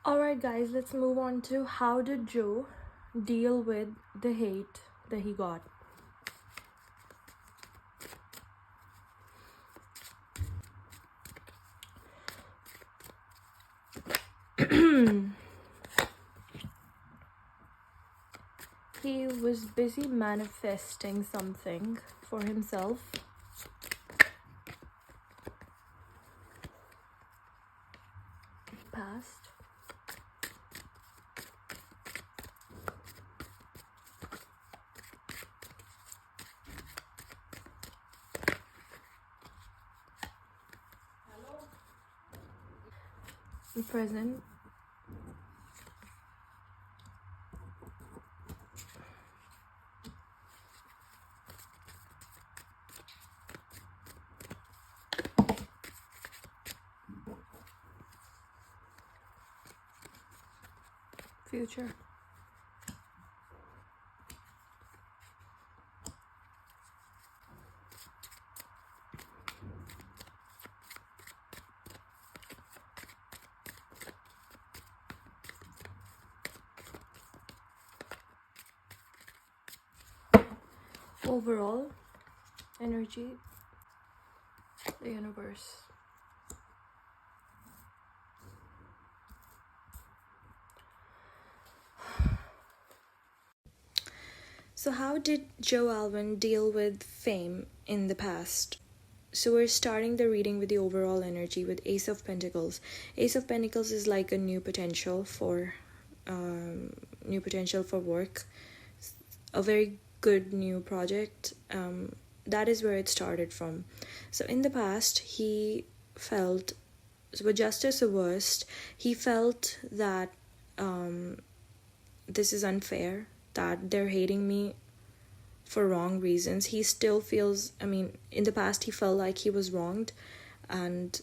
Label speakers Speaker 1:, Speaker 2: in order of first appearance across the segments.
Speaker 1: Alright, guys, let's move on to how did Joe deal with the hate that he got. He was busy manifesting something for himself. Past. Present. Future. Overall energy, the universe. So how did Joe Alwyn deal with fame in the past? So we're starting the reading with the overall energy with Ace of Pentacles. Ace of Pentacles is like a new potential for work, a very good new project. That is where it started from. So in the past, he felt, so with Justice or Worst, he felt that this is unfair, that they're hating me for wrong reasons. He still feels, in the past he felt like he was wronged, and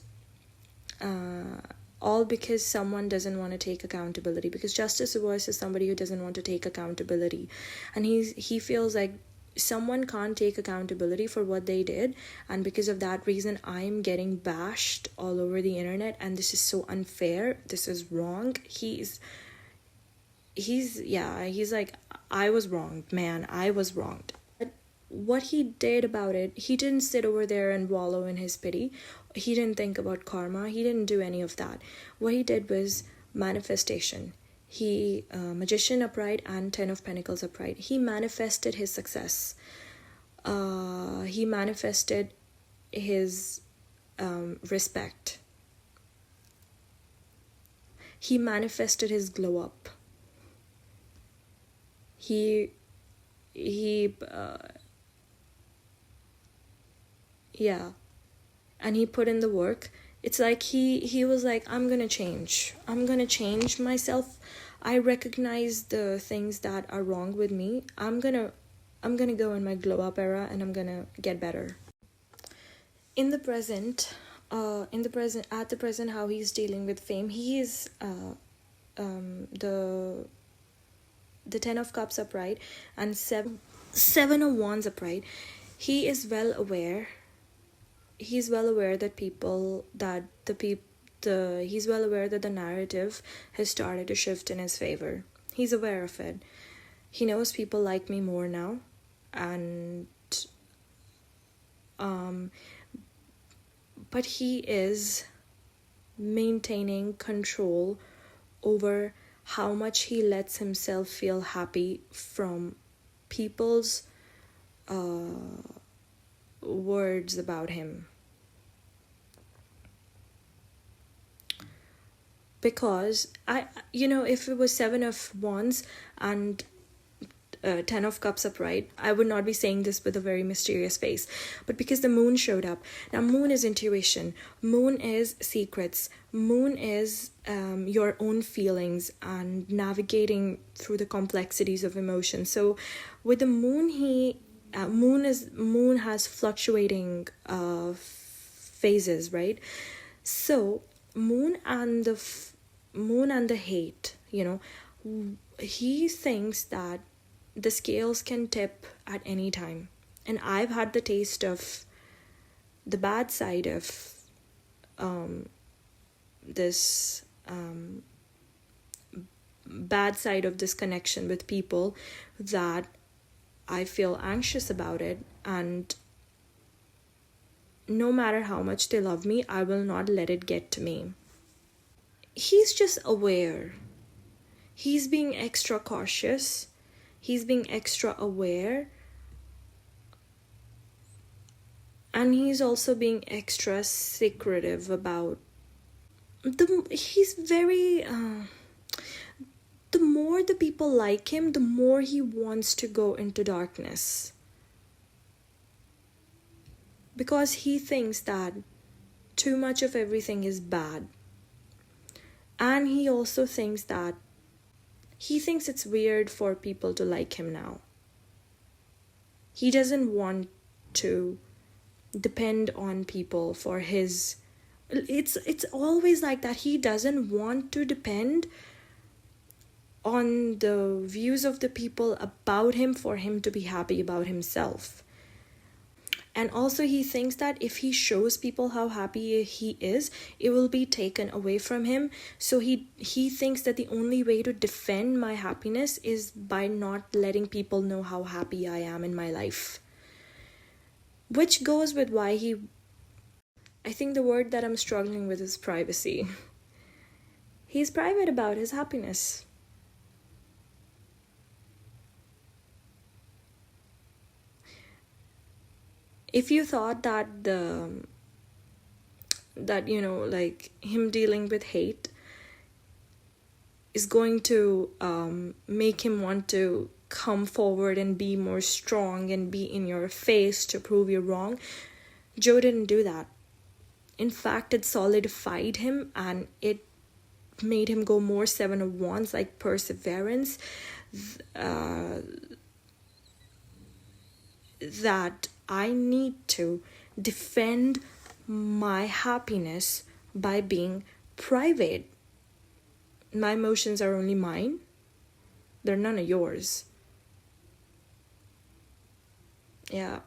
Speaker 1: all because someone doesn't want to take accountability, because Justice or Worst is somebody who doesn't want to take accountability, and he feels like someone can't take accountability for what they did, and because of that reason I'm getting bashed all over the internet, and this is so unfair, this is wrong. He's like, I was wronged, man, I was wronged. But what he did about it, he didn't sit over there and wallow in his pity. He didn't think about karma. He didn't do any of that. What he did was manifestation. He, Magician upright and 10 of Pentacles upright. He manifested his success. He manifested his respect. He manifested his glow up. Yeah, and he put in the work. It's like he was like, I'm gonna change myself. I recognize the things that are wrong with me. I'm gonna go in my glow up era, and I'm gonna get better. At the present, how he's dealing with fame, he is the 10 of Cups upright and 7 of Wands upright. He is well aware. He's well aware that he's well aware that the narrative has started to shift in his favor. He's aware of it. He knows people like me more now, and but he is maintaining control over how much he lets himself feel happy from people's words about him. Because if it was 7 of Wands and 10 of Cups upright, I would not be saying this with a very mysterious face. But because the moon showed up. Now, moon is intuition. Moon is secrets. Moon is your own feelings and navigating through the complexities of emotion. So with the moon, moon has fluctuating phases, right? So moon and the hate, he thinks that the scales can tip at any time. And I've had the taste of the bad side of this bad side of this connection with people that I feel anxious about it, and no matter how much they love me, I will not let it get to me. He's just aware. He's being extra cautious. He's being extra aware. And he's also being extra secretive about he's very the more the people like him, the more he wants to go into darkness, because he thinks that too much of everything is bad. And he also thinks it's weird for people to like him now. He doesn't want to depend on people for his... It's always like that. He doesn't want to depend on the views of the people about him for him to be happy about himself. And also he thinks that if he shows people how happy he is, it will be taken away from him. So he thinks that the only way to defend my happiness is by not letting people know how happy I am in my life. Which goes with why I think the word that I'm struggling with is privacy. He's private about his happiness. If you thought that like him dealing with hate is going to make him want to come forward and be more strong and be in your face to prove you're wrong, Joe didn't do that. In fact, it solidified him and it made him go more Seven of Wands, like perseverance, that I need to defend my happiness by being private. My emotions are only mine. They're none of yours. Yeah.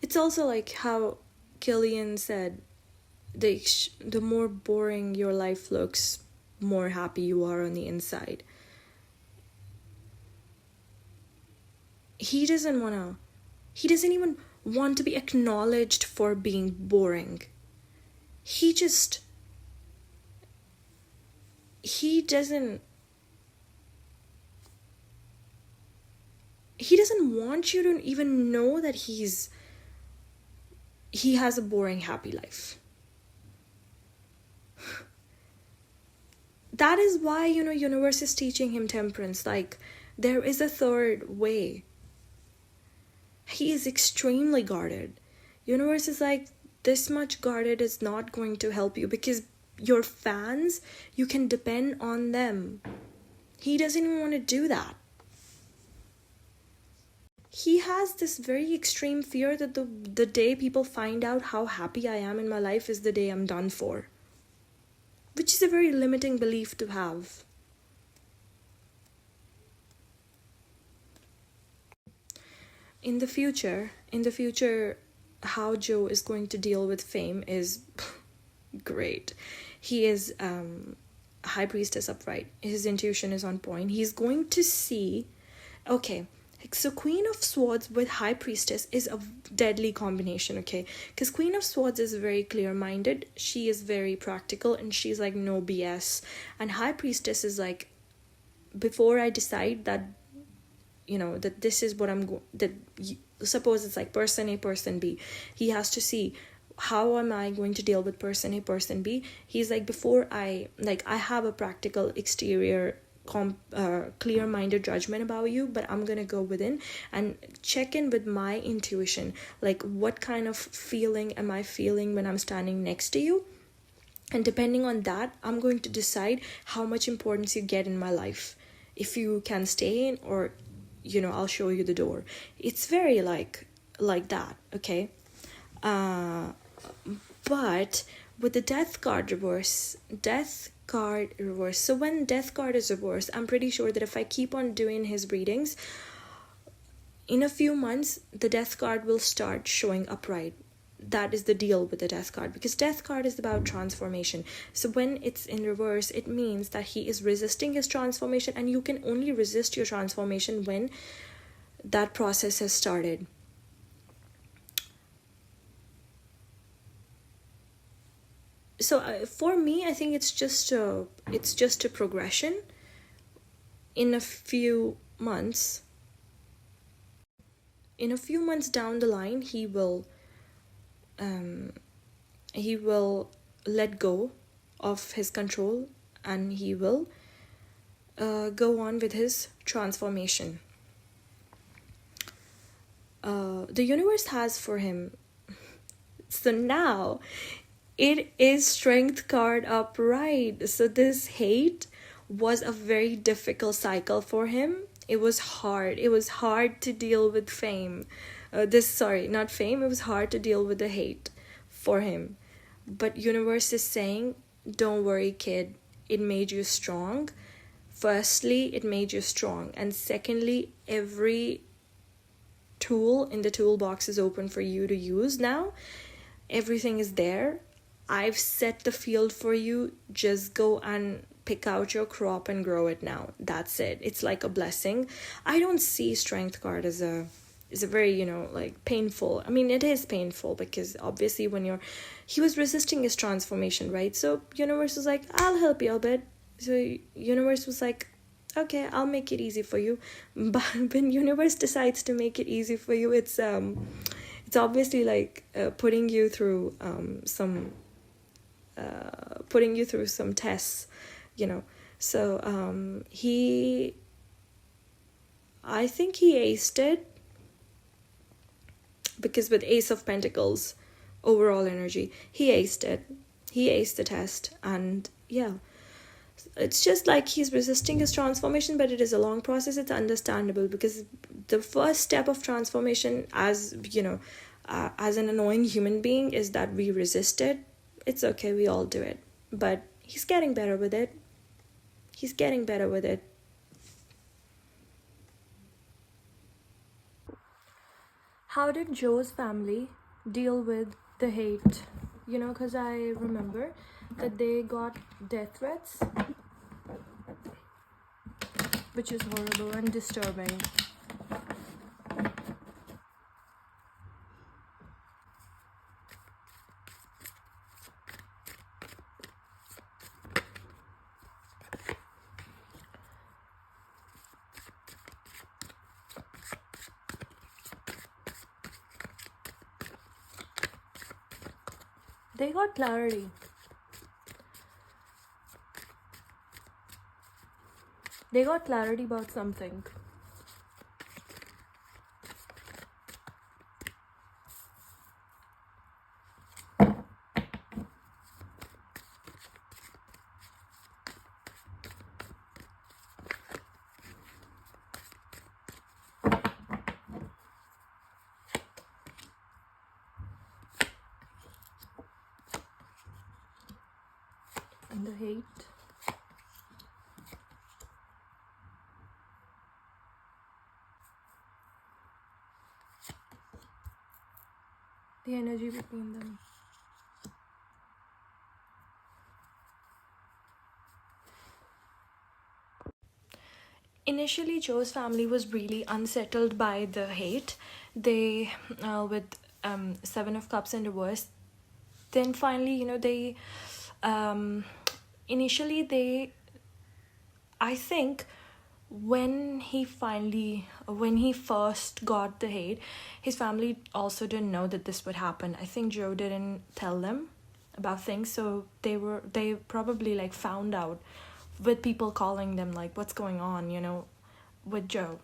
Speaker 1: It's also like how Killian said, the more boring your life looks, more happy you are on the inside. He doesn't even want to be acknowledged for being boring. He doesn't want you to even know that he has a boring, happy life. That is why, universe is teaching him temperance. Like, there is a third way. He is extremely guarded. Universe is like, this much guarded is not going to help you, because your fans, you can depend on them. He doesn't even want to do that. He has this very extreme fear that the day people find out how happy I am in my life is the day I'm done for. Which is a very limiting belief to have. In the future, how Joe is going to deal with fame is great. He is High Priestess upright. His intuition is on point. He's going to see... Okay, so Queen of Swords with High Priestess is a deadly combination, okay? Because Queen of Swords is very clear-minded. She is very practical, and she's like, no BS. And High Priestess is like, before I decide that, that this is what suppose it's like person A, person B. He has to see, how am I going to deal with person A, person B? He's like, before I have a practical exterior clear-minded judgment about you, but I'm gonna go within and check in with my intuition. Like, what kind of feeling am I feeling when I'm standing next to you? And depending on that, I'm going to decide how much importance you get in my life. If you can stay in, or I'll show you the door. It's very like that, okay? But with the Death card reverse, so when Death card is reversed, I'm pretty sure that if I keep on doing his readings, in a few months the Death card will start showing upright. that is the deal with the death card, because death card is about transformation. So when it's in reverse, it means that he is resisting his transformation, and you can only resist your transformation when that process has started. So for me, I think it's just a progression. In a few months down the line, he will let go of his control, and he will go on with his transformation. The universe has for him. So now it is strength card upright. So this hate was a very difficult cycle for him. It was hard. It was hard to deal with fame. Not fame. It was hard to deal with the hate for him. But universe is saying, don't worry, kid. It made you strong. Firstly, it made you strong. And secondly, every tool in the toolbox is open for you to use now. Everything is there. I've set the field for you. Just go and pick out your crop and grow it now. That's it. It's like a blessing. I don't see strength card as a very, like painful. I mean, it is painful because obviously he was resisting his transformation, right? So universe was like, I'll help you a bit. So universe was like, okay, I'll make it easy for you. But when universe decides to make it easy for you, it's obviously like putting you through some tests, So I think he aced it, because with Ace of Pentacles, overall energy, he aced it. He aced the test, and yeah. It's just like he's resisting his transformation, but it is a long process. It's understandable, because the first step of transformation, as an annoying human being, is that we resist it. It's okay, we all do it. But he's getting better with it. How did Joe's family deal with the hate? Because I remember that they got death threats, which is horrible and disturbing. They got clarity. They got clarity about something. And the hate. The energy between them. Initially, Joe's family was really unsettled by the hate. They, with Seven of Cups in reverse, then finally, they, initially they, I think, when he first got the hate, his family also didn't know that this would happen. I think Joe didn't tell them about things, so they probably like found out with people calling them like, what's going on, with Joe.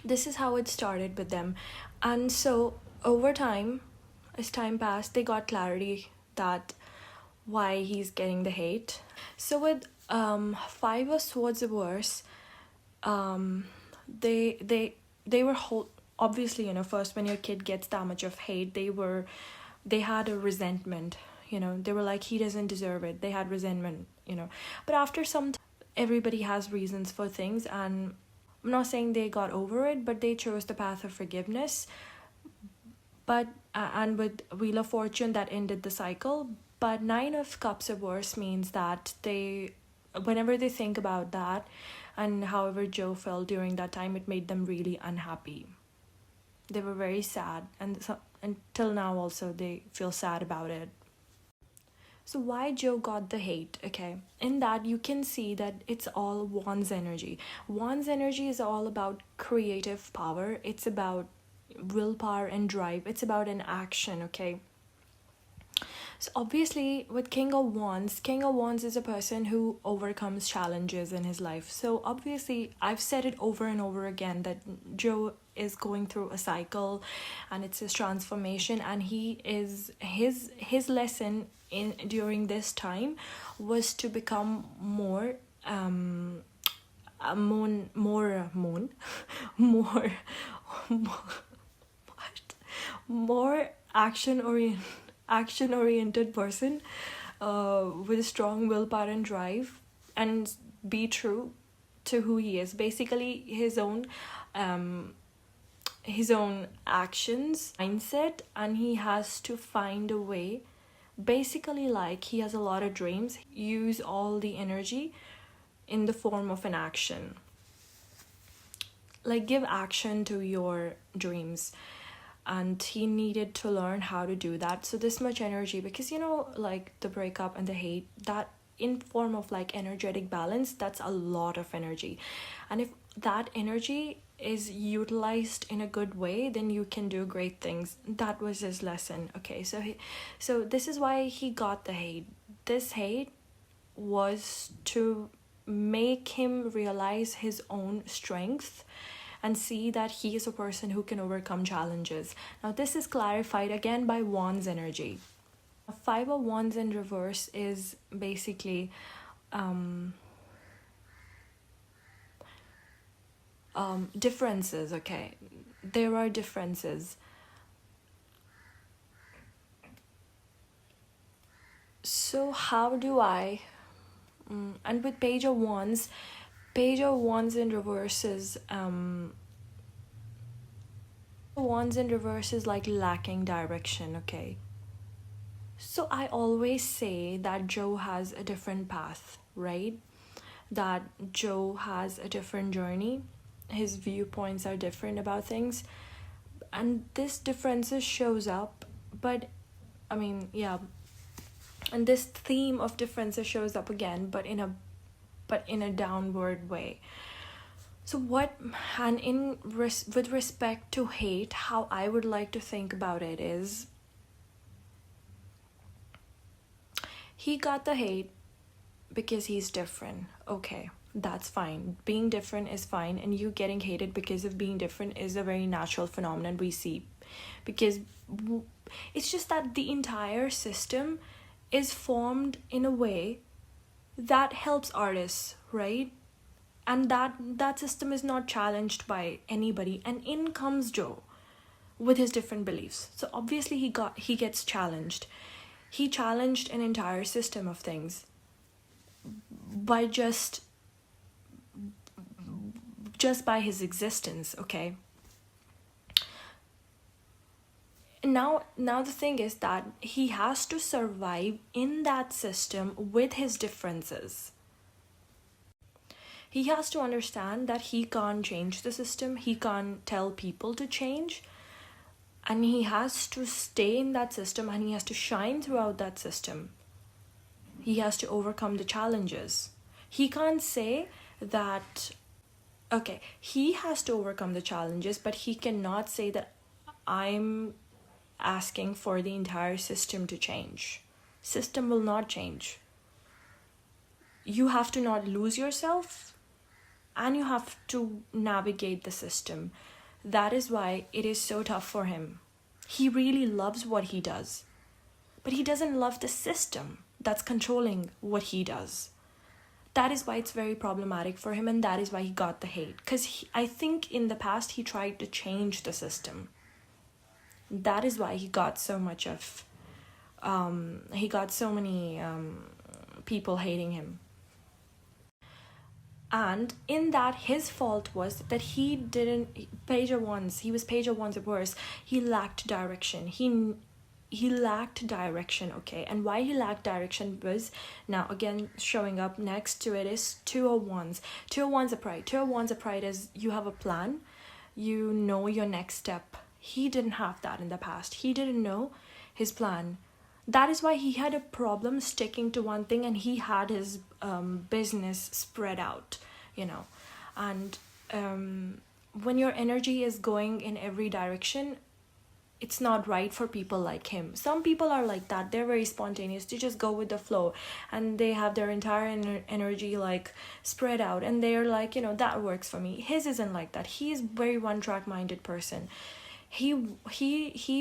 Speaker 1: This is how it started with them. And so over time, as time passed, they got clarity that why he's getting the hate. So with Five of Swords reverse, they were obviously, first when your kid gets that much of hate, they had a resentment, they were like, he doesn't deserve it. They had resentment, but after some time, everybody has reasons for things, and I'm not saying they got over it, but they chose the path of forgiveness. But and with Wheel of Fortune, that ended the cycle. But Nine of Cups reverse means that they, whenever they think about that and however Joe felt during that time, it made them really unhappy. They were very sad, and so, until now also they feel sad about it. So why Joe got the hate? Okay, in that you can see that it's all Wan's energy. Wan's energy is all about creative power. It's about willpower and drive. It's about an action. Okay. So obviously, with King of Wands is a person who overcomes challenges in his life. So obviously, I've said it over and over again that Joe is going through a cycle, and it's his transformation, and his lesson in during this time was to become more moon more moon more what more action oriented person with strong willpower and drive, and be true to who he is, basically his own actions mindset, and he has to find a way, basically, like he has a lot of dreams, use all the energy in the form of an action, like give action to your dreams. And he needed to learn how to do that. So this much energy, because like the breakup and the hate, that in form of like energetic balance, that's a lot of energy. And if that energy is utilized in a good way, then you can do great things. That was his lesson. Okay, so this is why he got the hate. This hate was to make him realize his own strength and see that he is a person who can overcome challenges. Now this is clarified again by Wands energy. Five of Wands in reverse is basically differences. Okay, there are differences. So how do I and with Page of Wands in reverse is Wands in reverse is like lacking direction. Okay, so I always say that Joe has a different path, right? That Joe has a different journey, his viewpoints are different about things, and this differences shows up. But I mean, yeah, and this theme of differences shows up again, but in a downward way. So what, and with respect to hate, how I would like to think about it is, he got the hate because he's different. Okay, that's fine. Being different is fine, and you getting hated because of being different is a very natural phenomenon we see, because it's just that the entire system is formed in a way that helps artists, right? And that system is not challenged by anybody, and in comes Joe with his different beliefs. So obviously he gets challenged. He challenged an entire system of things by just by his existence. Okay, now the thing is that he has to survive in that system with his differences. He has to understand that he can't change the system, he can't tell people to change, and he has to stay in that system, and he has to shine throughout that system. He has to overcome the challenges. He can't say that, okay, he has to overcome the challenges, but he cannot say that I'm asking for the entire system to change. System will not change. You have to not lose yourself, and you have to navigate the system. That is why it is so tough for him. He really loves what he does, but he doesn't love the system that's controlling what he does. That is why it's very problematic for him, and that is why he got the hate. Because I think in the past he tried to change the system. That is why he got so much of, he got so many people hating him. And in that, his fault was that he didn't page of wands, he was page of wands at worst. He lacked direction. He lacked direction, okay? And why he lacked direction was, now again showing up next to it is two of wands. Two of wands of pride. Two of wands of pride is you have a plan, you know your next step. He didn't have that in the past. He didn't know his plan. That is why he had a problem sticking to one thing, and he had his business spread out, you know. And when your energy is going in every direction, it's not right for people like him. Some people are like that. They're very spontaneous. They just go with the flow, and they have their entire energy like spread out, and they're like, you know, that works for me. His isn't like that. He is very one track minded person. He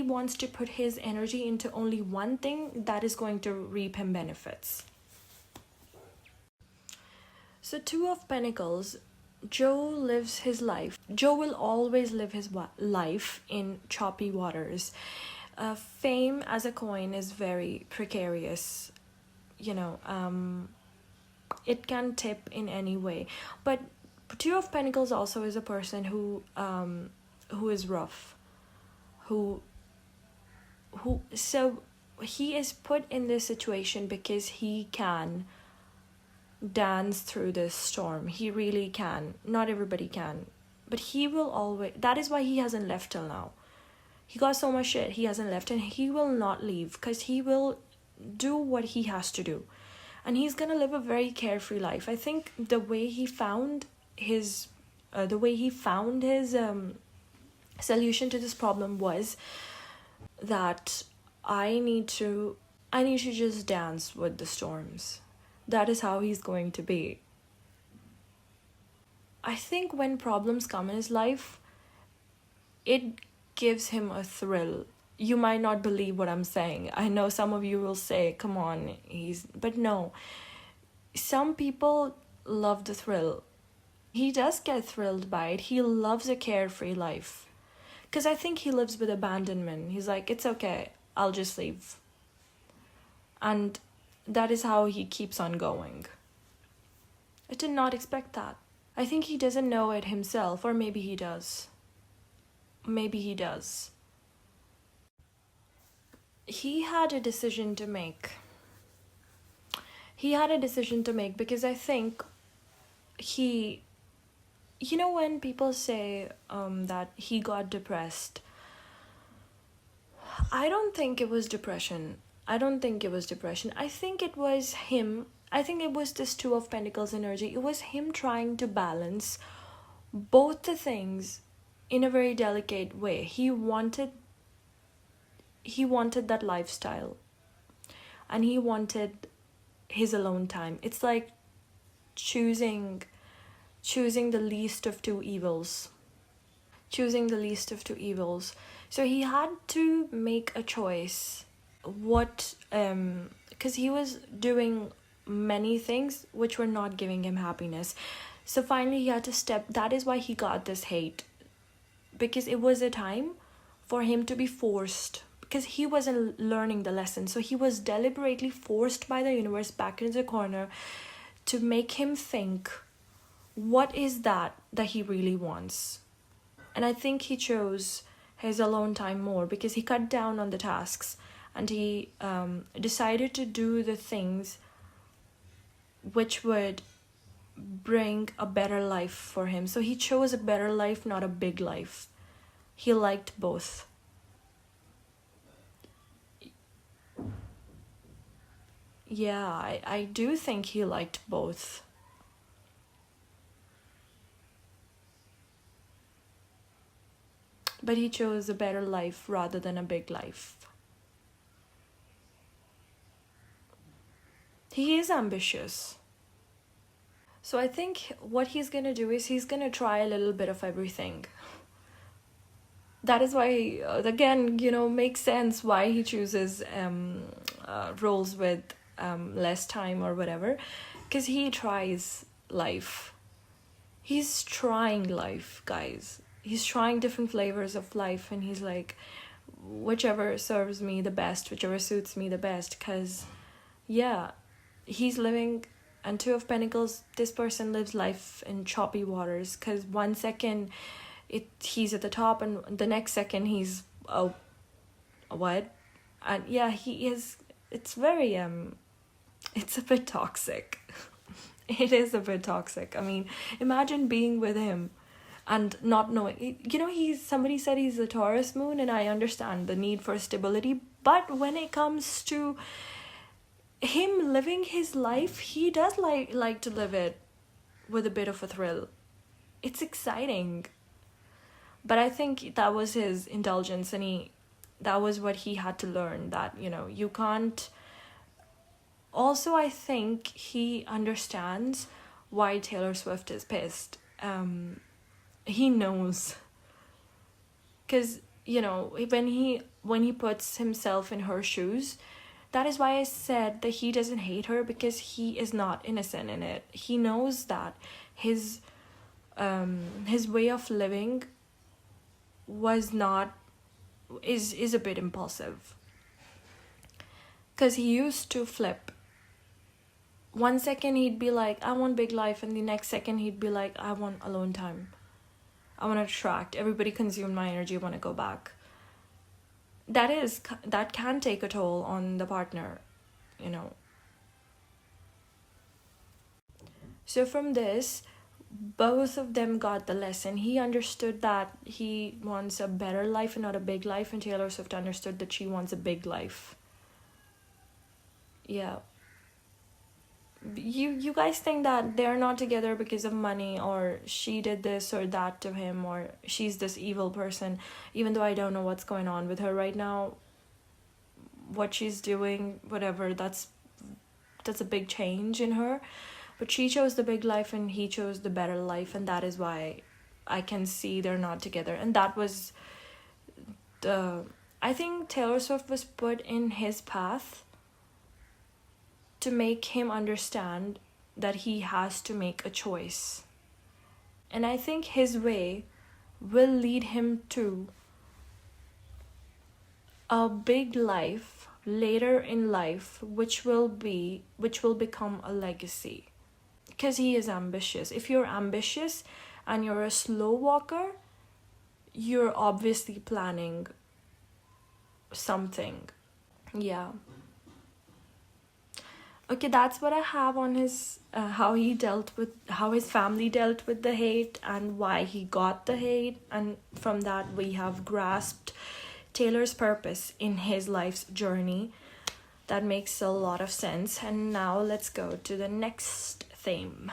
Speaker 1: wants to put his energy into only one thing that is going to reap him benefits. So Two of Pentacles, Joe lives his life. Joe will always live his life in choppy waters. Fame as a coin is very precarious, you know. It can tip in any way. But Two of Pentacles also is a person who is rough. So he is put in this situation because he can dance through this storm. He really can. Not everybody can, but he will always. That is why he hasn't left till now. He got so much shit, he hasn't left, and he will not leave because he will do what he has to do, and he's gonna live a very carefree life. I think the way he found his solution to this problem was that I need to just dance with the storms. That is how he's going to be. I think when problems come in his life, it gives him a thrill. You might not believe what I'm saying. I know some of you will say, come on, but no. Some people love the thrill. He does get thrilled by it. He loves a carefree life. Because I think he lives with abandonment. He's like, it's okay, I'll just leave. And that is how he keeps on going. I did not expect that. I think he doesn't know it himself, or maybe he does. Maybe he does. He had a decision to make. Because I think you know, when people say that he got depressed, I don't think it was depression. I think it was him. I think it was this Two of Pentacles energy. It was him trying to balance both the things in a very delicate way. He wanted that lifestyle, and he wanted his alone time. It's like choosing the least of two evils. So he had to make a choice. Because he was doing many things which were not giving him happiness. So finally he had to step. That is why he got this hate. Because it was a time for him to be forced. Because he wasn't learning the lesson. So he was deliberately forced by the universe back into the corner to make him think, what is that he really wants? And I think he chose his alone time more because he cut down on the tasks, and he decided to do the things which would bring a better life for him. So he chose a better life, not a big life. He liked both. Yeah, I do think he liked both. But he chose a better life rather than a big life. He is ambitious. So I think what he's going to do is he's going to try a little bit of everything. That is why, again, makes sense why he chooses roles with less time or whatever. Because he tries life. He's trying life, guys. He's trying different flavors of life, and he's like, whichever serves me the best, whichever suits me the best. Because, yeah, he's living And Two of Pentacles, this person lives life in choppy waters, because one second he's at the top and the next second he's what? And yeah, he is, it's very it's a bit toxic. It is a bit toxic. I mean, imagine being with him and not knowing, somebody said he's a Taurus moon, and I understand the need for stability, but when it comes to him living his life, he does like to live it with a bit of a thrill. It's exciting. But I think that was his indulgence, and that was what he had to learn, that, you can't. Also, I think he understands why Taylor Swift is pissed. He knows. Because, when he puts himself in her shoes, that is why I said that he doesn't hate her, because he is not innocent in it. He knows that his way of living is a bit impulsive. Because he used to flip. One second he'd be like, I want big life, and the next second he'd be like, I want alone time. I want to attract. Everybody consumed my energy, I want to go back. That can take a toll on the partner, So from this, both of them got the lesson. He understood that he wants a better life and not a big life, and Taylor Swift understood that she wants a big life. Yeah. You guys think that they're not together because of money, or she did this or that to him, or she's this evil person, even though I don't know what's going on with her right now. What she's doing, whatever, that's a big change in her. But she chose the big life and he chose the better life, and that is why I can see they're not together. And that was I think Taylor Swift was put in his path to make him understand that he has to make a choice. And I think his way will lead him to a big life later in life, which will become a legacy. Because he is ambitious. If you're ambitious and you're a slow walker, you're obviously planning something. Yeah. Okay, that's what I have on his how his family dealt with the hate and why he got the hate, and from that we have grasped Taylor's purpose in his life's journey. That makes a lot of sense. And now let's go to the next theme.